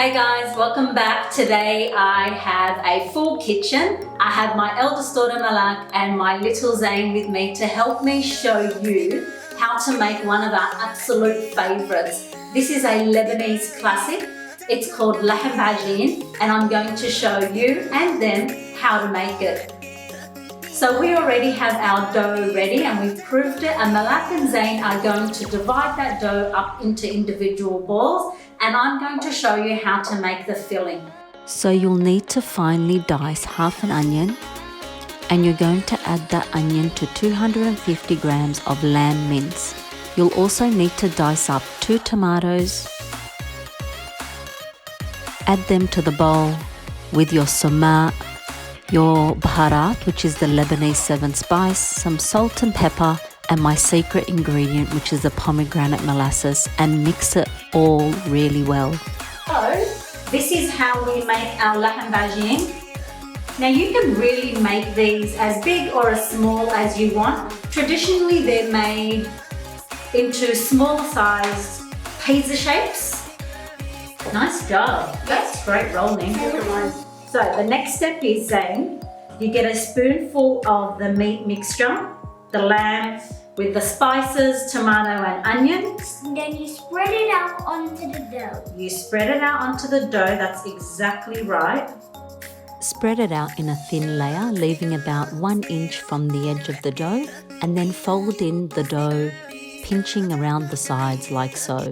Hey guys, welcome back. Today I have a full kitchen. I have my eldest daughter Malak and my little Zayn with me to help me show you how to make one of our absolute favorites. This is a Lebanese classic. It's called Lahim Bi'ajeen and I'm going to show you and them how to make it. So we already have our dough ready and we've proofed it, and Malak and Zayn are going to divide that dough up into individual balls, and I'm going to show you how to make the filling. So you'll need to finely dice half an onion, and you're going to add that onion to 250 grams of lamb mince. You'll also need to dice up 2 tomatoes. Add them to the bowl with your sumac, your baharat, which is the Lebanese 7 spice, some salt and pepper, and my secret ingredient, which is the pomegranate molasses, and mix it all really well. So this is how we make our Lahim Bi'ajeen. Now you can really make these as big or as small as you want. Traditionally they're made into smaller sized pizza shapes. Nice job. That's great rolling. So the next step is, Zayn, you get a spoonful of the meat mixture, the lamb with the spices, tomato and onions. And then you spread it out onto the dough. You spread it out onto the dough, that's exactly right. Spread it out in a thin layer, leaving about 1 inch from the edge of the dough, and then fold in the dough, pinching around the sides like so.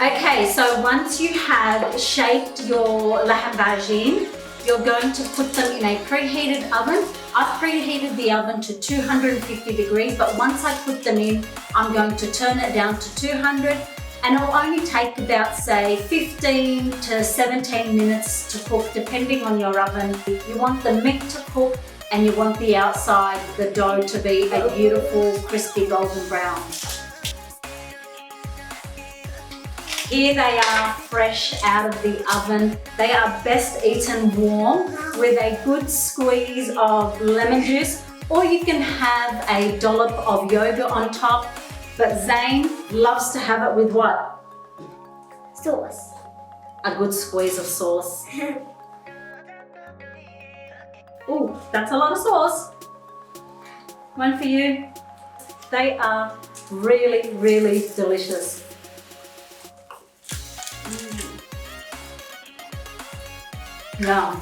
Okay, so once you have shaped your Lahim Bi'ajeen, you're going to put them in a preheated oven. I've preheated the oven to 250 degrees, but once I put them in, I'm going to turn it down to 200, and it'll only take about, say, 15 to 17 minutes to cook, depending on your oven. You want the meat to cook, and you want the outside, the dough, to be a beautiful, crispy golden brown. Here they are, fresh out of the oven. They are best eaten warm with a good squeeze of lemon juice, or you can have a dollop of yogurt on top. But Zayn loves to have it with what? Sauce. A good squeeze of sauce. Ooh, that's a lot of sauce. One for you. They are really, really delicious. Yum.